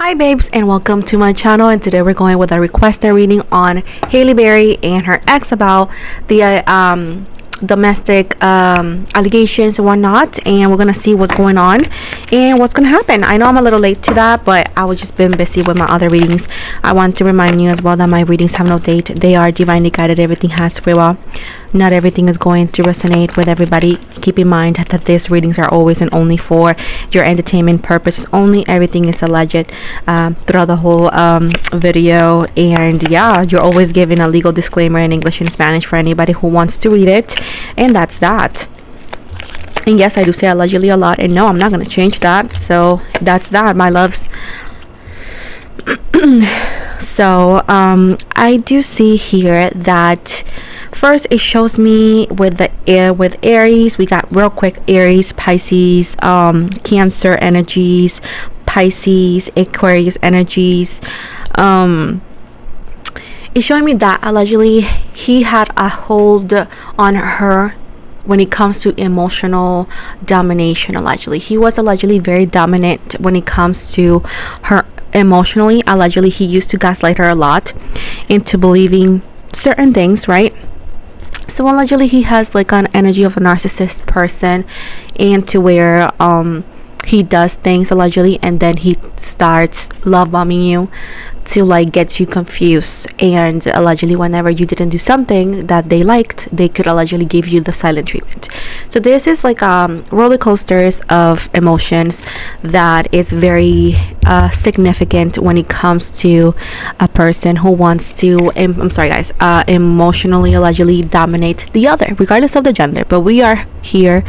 Hi babes, and welcome to my channel. And today we're going with a requested reading on Hailey Berry and her ex about the domestic allegations and whatnot, and we're gonna see what's going on and what's gonna happen. I know I'm a little late to that, but I was just been busy with my other readings. I want to remind you as well that my readings have no date. They are divinely guided. Everything has free will. Not everything is going to resonate with everybody. Keep in mind that these readings are always and only for your entertainment purposes only. Everything is alleged throughout the whole video, and yeah, you're always given a legal disclaimer in English and Spanish for anybody who wants to read it, and that's that. And yes, I do say allegedly a lot, and no, I'm not going to change that. So that's that, my loves. So I do see here that first it shows me with Aries, we got real quick Aries, Pisces, Cancer energies, Pisces, Aquarius energies. It's showing me that allegedly he had a hold on her when it comes to emotional domination. Allegedly he was very dominant when it comes to her emotionally. Allegedly he used to gaslight her a lot into believing certain things, right? So allegedly he has like an energy of a narcissist person, and to where he does things allegedly and then he starts love bombing you to like get you confused, and allegedly whenever you didn't do something that they liked, they could allegedly give you the silent treatment. So this is like roller coasters of emotions that is very significant when it comes to a person who wants to emotionally allegedly dominate the other, regardless of the gender. But we are here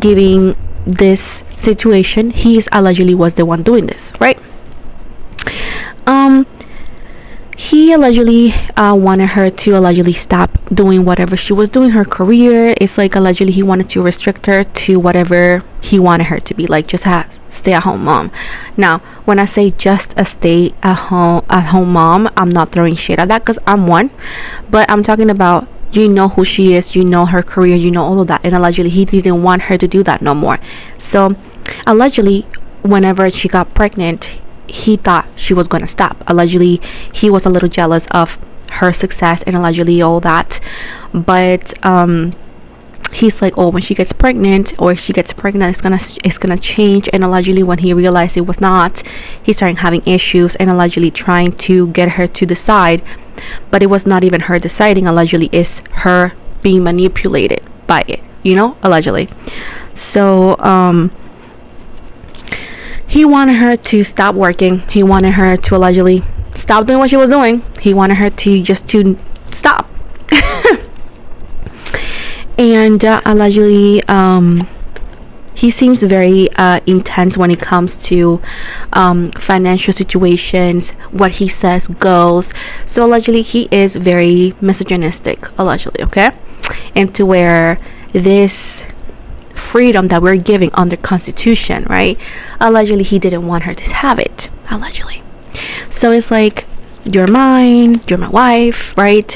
giving this situation. He's allegedly was the one doing this, right? He allegedly wanted her to allegedly stop doing whatever she was doing, her career. It's like allegedly he wanted to restrict her to whatever he wanted her to be, like just a stay-at-home mom. Now when I say just a stay-at-home mom, I'm not throwing shade at that, because I'm one, but I'm talking about, you know who she is, you know her career, you know all of that, and allegedly he didn't want her to do that no more. So allegedly whenever she got pregnant, he thought she was going to stop. Allegedly he was a little jealous of her success and allegedly all that, but he's like, oh, when she gets pregnant it's gonna change. And allegedly when he realized it was not, he started having issues and allegedly trying to get her to decide, but it was not even her deciding. Allegedly is her being manipulated by it, allegedly. So he wanted her to stop working. He wanted her to allegedly stop doing what she was doing. He wanted her to stop. And allegedly he seems very intense when it comes to financial situations. What he says goes. So allegedly he is very misogynistic, allegedly, okay? And to where this freedom that we're giving under Constitution, right? Allegedly he didn't want her to have it, allegedly. So it's like, you're mine, you're my wife, right?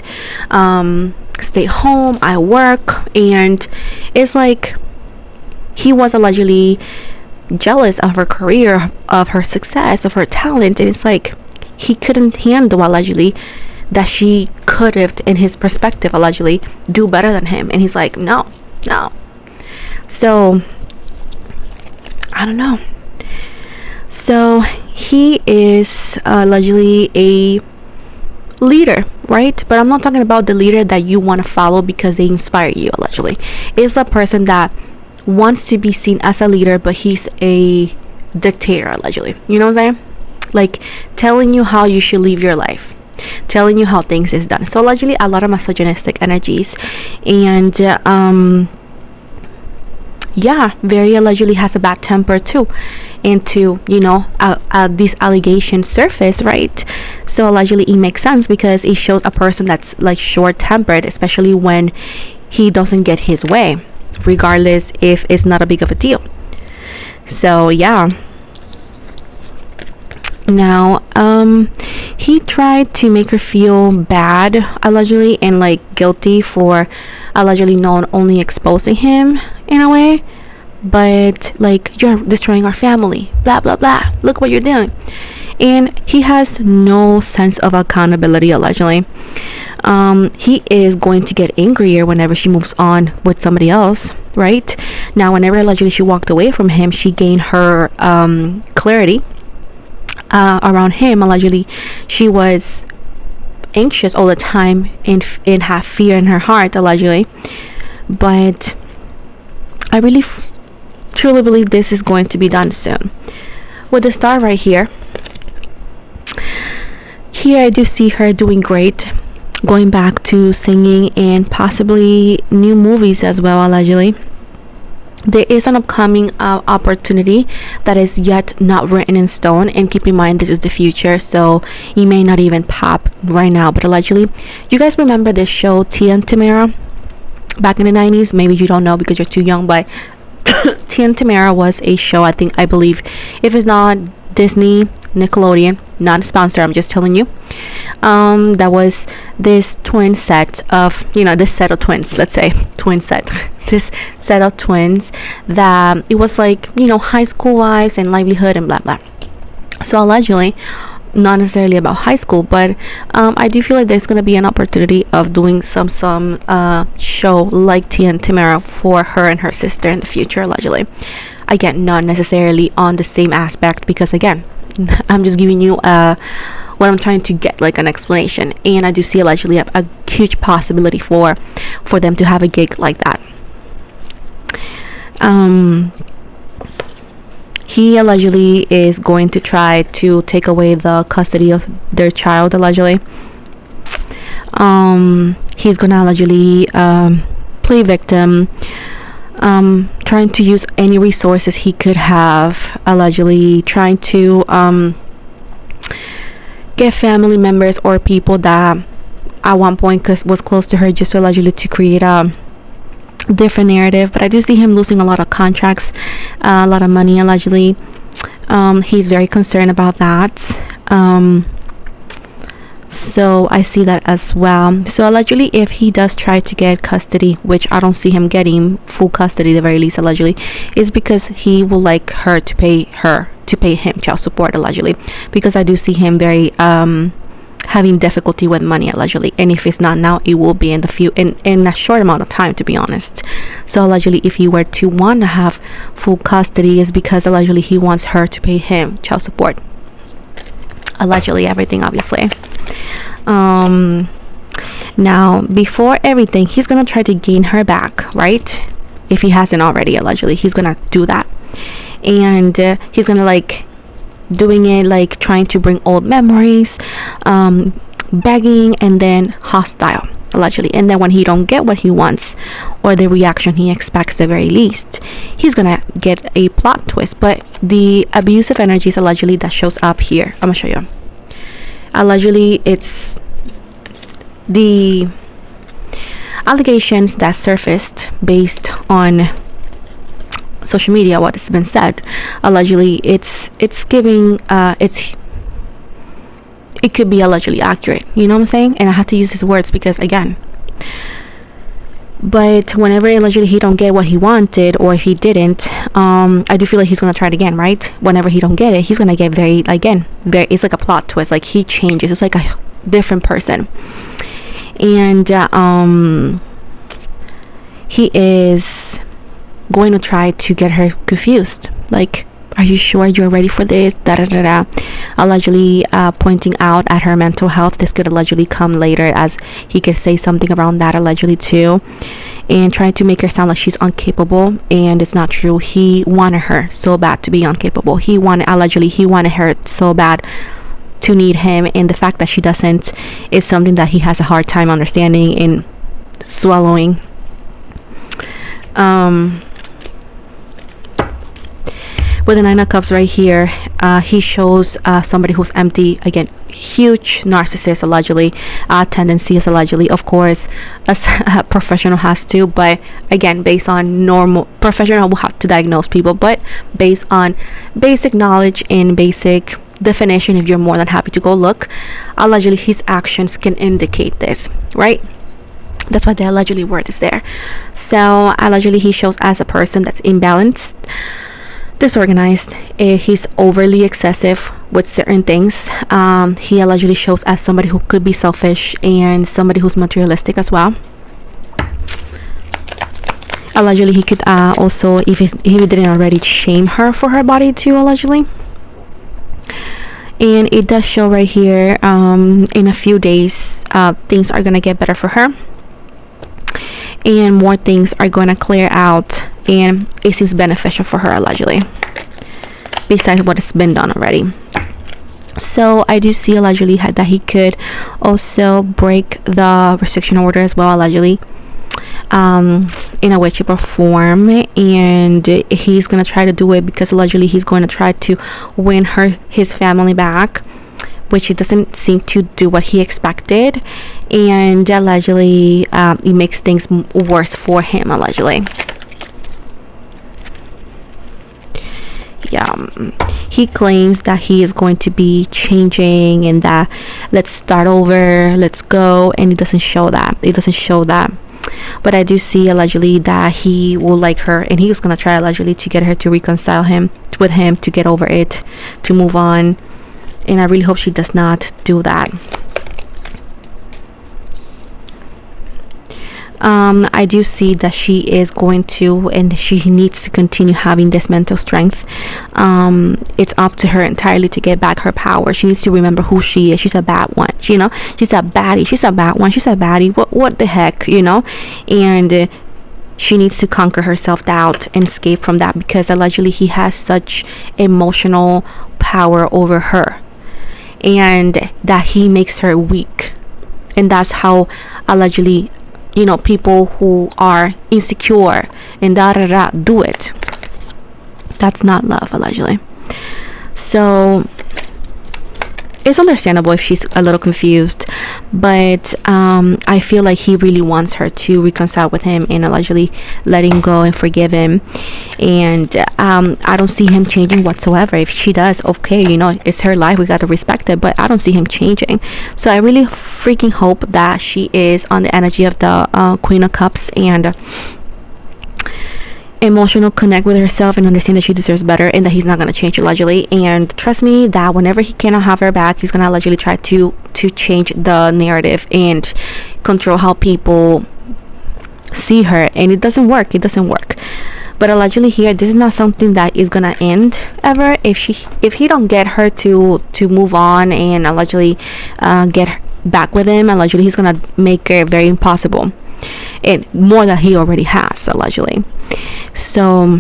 Stay home, I work. And it's like he was allegedly jealous of her career, of her success, of her talent, and it's like he couldn't handle allegedly that she could have, in his perspective, allegedly do better than him. And he's like, no. So I don't know. So he is allegedly a leader, right? But I'm not talking about the leader that you want to follow because they inspire you. Allegedly is a person that wants to be seen as a leader, but he's a dictator, allegedly. You know what I'm saying? Like telling you how you should live your life, telling you how things is done. So allegedly a lot of misogynistic energies, and yeah, very allegedly has a bad temper too. And to these allegations surface, right? So allegedly it makes sense because it shows a person that's like short-tempered, especially when he doesn't get his way, regardless if it's not a big of a deal. So yeah. Now he tried to make her feel bad, allegedly, and like guilty for allegedly not only exposing him in a way, but like, you're destroying our family, blah blah blah, look what you're doing. and he has no sense of accountability allegedly. He is going to get angrier whenever she moves on with somebody else, right? Now, whenever allegedly she walked away from him, she gained her clarity around him. Allegedly, she was anxious all the time and have fear in her heart, allegedly. But I really truly believe this is going to be done soon. With the star right here, I do see her doing great, going back to singing and possibly new movies as well, allegedly. There is an upcoming opportunity that is yet not written in stone, and keep in mind this is the future, so it may not even pop right now. But allegedly, you guys remember this show Tia and Tamara back in the 90s? Maybe you don't know because you're too young, but Tia and Tamara was a show, I believe, if it's not Disney, Nickelodeon, not a sponsor, I'm just telling you, that was this twin set of, this set of twins, let's say twin set this set of twins that it was like, high school wives and livelihood and blah blah. So allegedly, not necessarily about high school, but I do feel like there's going to be an opportunity of doing some show like Tia and Tamara for her and her sister in the future, allegedly. Again, not necessarily on the same aspect, because again, I'm just giving you what I'm trying to get, like an explanation. And I do see allegedly a huge possibility for them to have a gig like that. He allegedly is going to try to take away the custody of their child, allegedly. He's gonna allegedly play victim, trying to use any resources he could have, allegedly trying to get family members or people that at one point was close to her, just to allegedly to create a different narrative. But I do see him losing a lot of contracts, a lot of money, allegedly. He's very concerned about that. So I see that as well. So allegedly, if he does try to get custody, which I don't see him getting full custody, the very least, allegedly, is because he will like her to pay him child support, allegedly, because I do see him very having difficulty with money, allegedly. And if it's not now, it will be in the in a short amount of time, to be honest. So allegedly, if he were to want to have full custody, is because allegedly he wants her to pay him child support, allegedly, everything, obviously. Now, before everything, he's gonna try to gain her back, right? If he hasn't already, allegedly, he's gonna do that. And he's gonna like doing it, like trying to bring old memories, begging, and then hostile, allegedly. And then when he don't get what he wants, or the reaction he expects, the very least, he's gonna get a plot twist. But the abusive energies, allegedly, that shows up here, I'm gonna show you. Allegedly, it's the allegations that surfaced based on social media, what has been said. Allegedly, it's giving it could be allegedly accurate, you know what I'm saying? And I have to use these words because, again, but whenever allegedly he don't get what he wanted, or if he didn't, I do feel like he's gonna try it again, right? Whenever he don't get it, he's gonna get very, it's like a plot twist, like he changes, it's like a different person. And he is going to try to get her confused, like, are you sure you're ready for this, allegedly pointing out at her mental health. This could allegedly come later, as he could say something around that, allegedly, too, and trying to make her sound like she's incapable, and it's not true. He wanted her so bad to be incapable. He wanted her so bad to need him, and the fact that she doesn't is something that he has a hard time understanding and swallowing. With the Nine of Cups right here, he shows somebody who's empty. Again, huge narcissist, allegedly. Tendencies, allegedly. Of course, a professional has to, but again, based on normal, professional will have to diagnose people, but based on basic knowledge and basic definition, if you're more than happy to go look, allegedly his actions can indicate this, right? That's why the allegedly word is there. So allegedly he shows as a person that's imbalanced, disorganized. He's overly excessive with certain things. He allegedly shows as somebody who could be selfish and somebody who's materialistic as well. Allegedly, he could also, if he didn't already, shame her for her body too, allegedly. And it does show right here, in a few days, things are gonna get better for her, and more things are gonna clear out, and it seems beneficial for her, allegedly, besides what has been done already. So I do see allegedly that he could also break the restriction order as well, allegedly, in a way, shape, or form, and he's gonna try to do it because allegedly he's going to try to win his family back, which he doesn't seem to do what he expected, and allegedly it makes things worse for him, allegedly. Yeah, he claims that he is going to be changing and that let's start over, let's go, and it doesn't show that. But I do see allegedly that he will like her, and he's gonna try allegedly to get her to reconcile with him, to get over it, to move on, and I really hope she does not do that. I do see that she is going to, and she needs to continue having this mental strength. It's up to her entirely to get back her power. She needs to remember who she is. She's a bad one, she's a baddie, she's a bad one, she's a baddie, what the heck, and she needs to conquer her self-doubt and escape from that, because allegedly he has such emotional power over her, and that he makes her weak, and that's how allegedly people who are insecure and do it. That's not love, allegedly. So it's understandable if she's a little confused, but I feel like he really wants her to reconcile with him and allegedly let him go and forgive him, and I don't see him changing whatsoever. If she does, okay, it's her life, we got to respect it, but I don't see him changing. So I really freaking hope that she is on the energy of the Queen of Cups and emotional connect with herself and understand that she deserves better and that he's not going to change allegedly. And trust me that whenever he cannot have her back, he's going to allegedly try to change the narrative and control how people see her, and it doesn't work. But allegedly here, this is not something that is gonna end ever. If he don't get her to move on and allegedly get back with him, allegedly he's gonna make it very impossible, and more than he already has, allegedly. So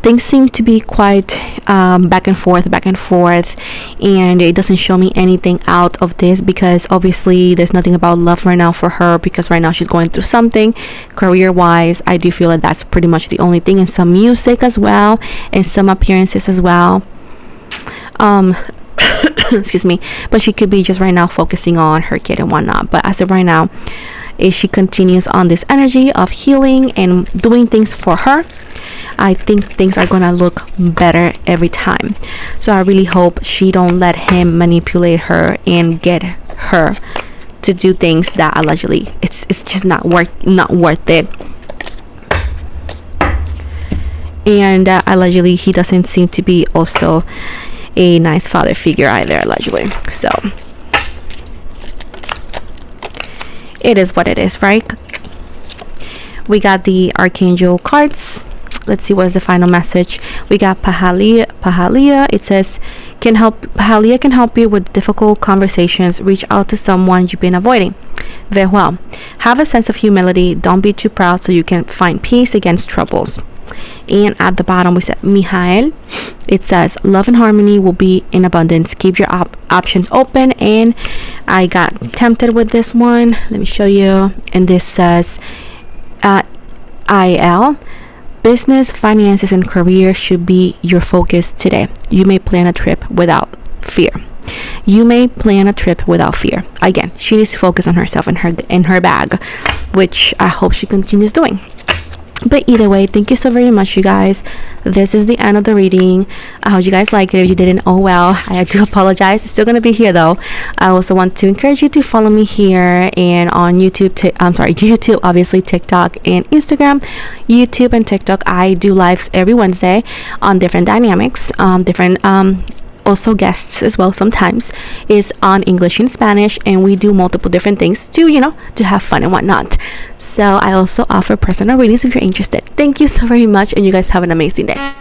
things seem to be quite back and forth, and it doesn't show me anything out of this, because obviously there's nothing about love right now for her, because right now she's going through something career wise. I do feel like that's pretty much the only thing, and some music as well, and some appearances as well. Excuse me, but she could be just right now focusing on her kid and whatnot. But as of right now, if she continues on this energy of healing and doing things for her, I think things are gonna look better every time. So I really hope she don't let him manipulate her and get her to do things that allegedly it's just not worth it. And allegedly he doesn't seem to be also a nice father figure either, allegedly. So it is what it is, right? We got the Archangel cards. Let's see what's the final message. We got Pahalia. It says, Pahalia can help you with difficult conversations. Reach out to someone you've been avoiding. Very well. Have a sense of humility. Don't be too proud so you can find peace against troubles. And at the bottom we said Mihael. It says, love and harmony will be in abundance. Keep your options open. And I got tempted with this one. Let me show you. And this says IL. Business, finances, and career should be your focus today. You may plan a trip without fear. Again, she needs to focus on herself and her bag, which I hope she continues doing. But either way, thank you so very much, you guys. This is the end of the reading. I hope you guys like it. If you didn't, oh well, I do apologize. It's still gonna be here though. I also want to encourage you to follow me here and on YouTube. YouTube, obviously, TikTok and Instagram. YouTube and TikTok, I do lives every Wednesday on different dynamics, different also guests as well sometimes is on English and Spanish, and we do multiple different things to to have fun and whatnot. So I also offer personal readings if you're interested. Thank you so very much, and you guys have an amazing day.